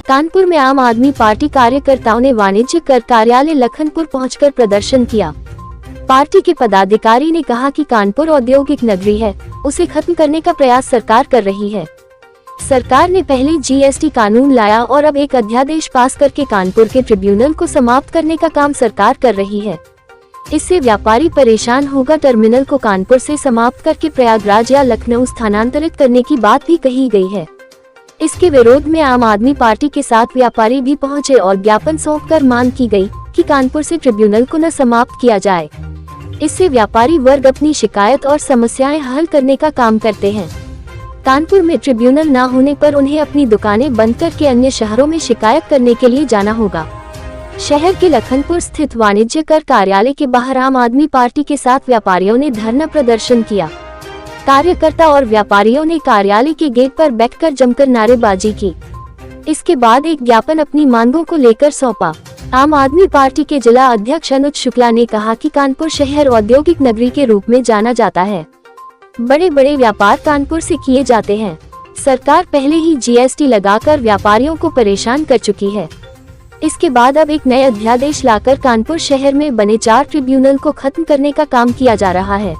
कानपुर में आम आदमी पार्टी कार्यकर्ताओं ने वाणिज्य कर कार्यालय लखनपुर पहुंचकर प्रदर्शन किया। पार्टी के पदाधिकारी ने कहा कि कानपुर औद्योगिक नगरी है, उसे खत्म करने का प्रयास सरकार कर रही है। सरकार ने पहले जीएसटी कानून लाया और अब एक अध्यादेश पास करके कानपुर के ट्रिब्यूनल को समाप्त करने का काम सरकार कर रही है। इससे व्यापारी परेशान होगा। टर्मिनल को कानपुर से समाप्त करके प्रयागराज या लखनऊ स्थानांतरित करने की बात भी कही गई है। इसके विरोध में आम आदमी पार्टी के साथ व्यापारी भी पहुंचे और ज्ञापन सौंपकर मांग की गई कि कानपुर से ट्रिब्यूनल को न समाप्त किया जाए। इससे व्यापारी वर्ग अपनी शिकायत और समस्याएं हल करने का काम करते हैं। कानपुर में ट्रिब्यूनल न होने पर उन्हें अपनी दुकानें बंद करके अन्य शहरों में शिकायत करने के लिए जाना होगा। शहर के लखनपुर स्थित वाणिज्य कर कार्यालय के बाहर आम आदमी पार्टी के साथ व्यापारियों ने धरना प्रदर्शन किया। कार्यकर्ता और व्यापारियों ने कार्यालय के गेट पर बैठकर जमकर नारेबाजी की। इसके बाद एक ज्ञापन अपनी मांगों को लेकर सौंपा। आम आदमी पार्टी के जिला अध्यक्ष अनुज शुक्ला ने कहा कि कानपुर शहर औद्योगिक नगरी के रूप में जाना जाता है। बड़े बड़े व्यापार कानपुर से किए जाते हैं। सरकार पहले ही जीएसटी लगाकर व्यापारियों को परेशान कर चुकी है। इसके बाद अब एक नए अध्यादेश लाकर कानपुर शहर में बने 4 ट्रिब्यूनल को खत्म करने का काम किया जा रहा है।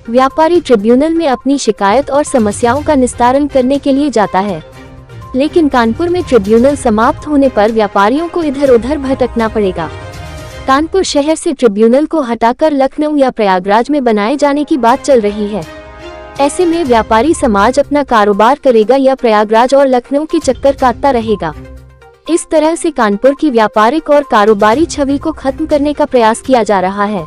व्यापारी ट्रिब्यूनल में अपनी शिकायत और समस्याओं का निस्तारण करने के लिए जाता है, लेकिन कानपुर में ट्रिब्यूनल समाप्त होने पर व्यापारियों को इधर उधर भटकना पड़ेगा। कानपुर शहर से ट्रिब्यूनल को हटाकर लखनऊ या प्रयागराज में बनाए जाने की बात चल रही है। ऐसे में व्यापारी समाज अपना कारोबार करेगा या प्रयागराज और लखनऊ के चक्कर काटता रहेगा। इस तरह से कानपुर की व्यापारिक और कारोबारी छवि को खत्म करने का प्रयास किया जा रहा है।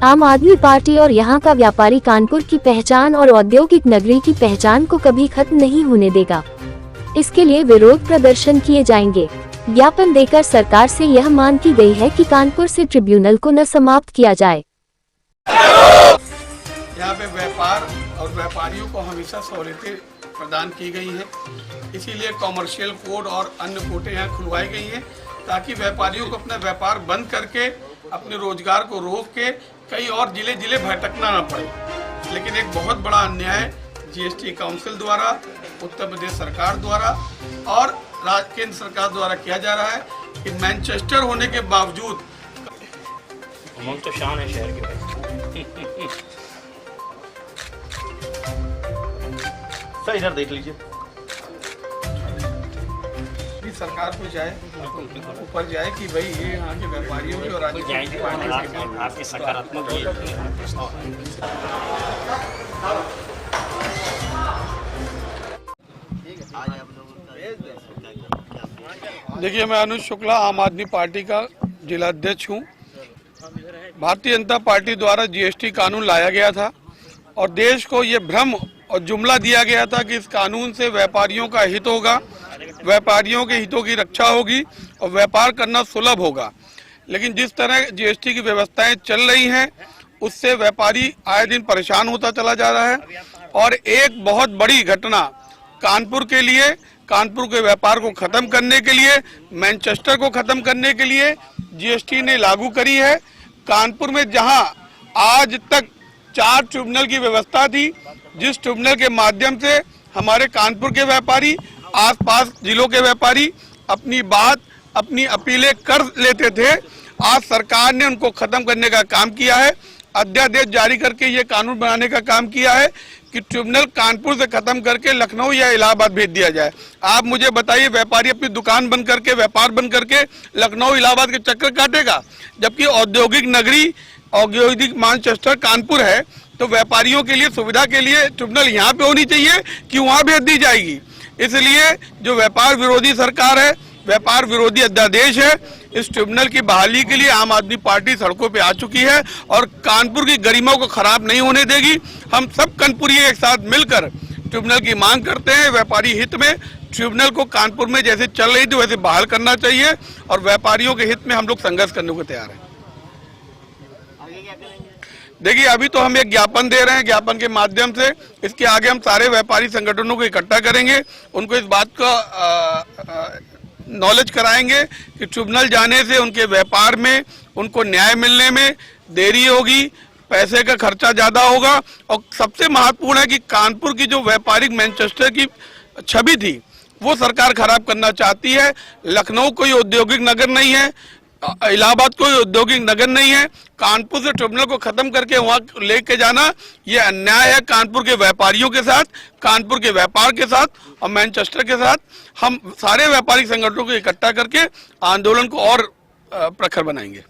आम आदमी पार्टी और यहाँ का व्यापारी कानपुर की पहचान और औद्योगिक नगरी की पहचान को कभी खत्म नहीं होने देगा। इसके लिए विरोध प्रदर्शन किए जाएंगे। ज्ञापन देकर सरकार से यह मांग की गई है कि कानपुर से ट्रिब्यूनल को न समाप्त किया जाए। यहाँ पे व्यापार और व्यापारियों को हमेशा सहूलियतें प्रदान की गई हैं, इसीलिए कॉमर्शियल कोड और अन्य कोटे यहाँ खुलवाई गई हैं ताकि व्यापारियों को अपना व्यापार बंद करके अपने रोजगार को रोक के कई और जिले भटकना ना पड़े। लेकिन एक बहुत बड़ा अन्याय जीएसटी काउंसिल द्वारा, उत्तर प्रदेश सरकार द्वारा और केंद्र सरकार द्वारा किया जा रहा है कि मैनचेस्टर होने के बावजूद उमंग तो शान है शहर की। सर इधर देख लीजिए, सरकार को जाए ऊपर जाए कि भाई ये यहाँ के व्यापारियों की और आपकी सकारात्मक। देखिए, मैं अनुज शुक्ला आम आदमी पार्टी का जिला अध्यक्ष हूँ। भारतीय जनता पार्टी द्वारा जीएसटी कानून लाया गया था और देश को ये भ्रम और जुमला दिया गया था कि इस कानून से व्यापारियों का हित होगा, व्यापारियों के हितों की रक्षा होगी और व्यापार करना सुलभ होगा। लेकिन जिस तरह जीएसटी की व्यवस्थाएं चल रही हैं उससे व्यापारी आए दिन परेशान होता चला जा रहा है। और एक बहुत बड़ी घटना कानपुर के लिए, कानपुर के व्यापार को खत्म करने के लिए, मैनचेस्टर को खत्म करने के लिए जीएसटी ने लागू करी है। कानपुर में जहां आज तक 4 ट्रिब्यूनल की व्यवस्था थी, जिस ट्रिब्यूनल के माध्यम से हमारे कानपुर के व्यापारी, आसपास जिलों के व्यापारी अपनी बात, अपनी अपीलें कर लेते थे, आज सरकार ने उनको खत्म करने का काम किया है। अध्यादेश जारी करके ये कानून बनाने का काम किया है कि ट्रिब्यूनल कानपुर से खत्म करके लखनऊ या इलाहाबाद भेज दिया जाए। आप मुझे बताइए, व्यापारी अपनी दुकान बंद करके, व्यापार बंद करके लखनऊ इलाहाबाद के चक्कर काटेगा? जबकि औद्योगिक नगरी, औद्योगिक मैनचेस्टर कानपुर है, तो व्यापारियों के लिए सुविधा के लिए ट्रिब्यूनल यहाँ पे होनी चाहिए कि वहाँ भेज दी जाएगी। इसलिए जो व्यापार विरोधी सरकार है, व्यापार विरोधी अध्यादेश है, इस ट्रिब्यूनल की बहाली के लिए आम आदमी पार्टी सड़कों पे आ चुकी है और कानपुर की गरिमा को खराब नहीं होने देगी। हम सब कानपुरी एक साथ मिलकर ट्रिब्यूनल की मांग करते हैं। व्यापारी हित में ट्रिब्यूनल को कानपुर में जैसे चल रही थी वैसे बहाल करना चाहिए और व्यापारियों के हित में हम लोग संघर्ष करने को तैयार हैं। देखिए, अभी तो हम एक ज्ञापन दे रहे हैं, ज्ञापन के माध्यम से इसके आगे हम सारे व्यापारी संगठनों को इकट्ठा करेंगे, उनको इस बात का नॉलेज कराएंगे कि ट्रिब्यूनल जाने से उनके व्यापार में, उनको न्याय मिलने में देरी होगी, पैसे का खर्चा ज़्यादा होगा। और सबसे महत्वपूर्ण है कि कानपुर की जो व्यापारिक मैनचेस्टर की छवि थी वो सरकार खराब करना चाहती है। लखनऊ कोई औद्योगिक नगर नहीं है, इलाहाबाद कोई औद्योगिक नगर नहीं है। कानपुर से टर्मिनल को खत्म करके वहां लेके जाना ये अन्याय है कानपुर के व्यापारियों के साथ, कानपुर के व्यापार के साथ और मैनचेस्टर के साथ। हम सारे व्यापारिक संगठनों को इकट्ठा करके आंदोलन को और प्रखर बनाएंगे।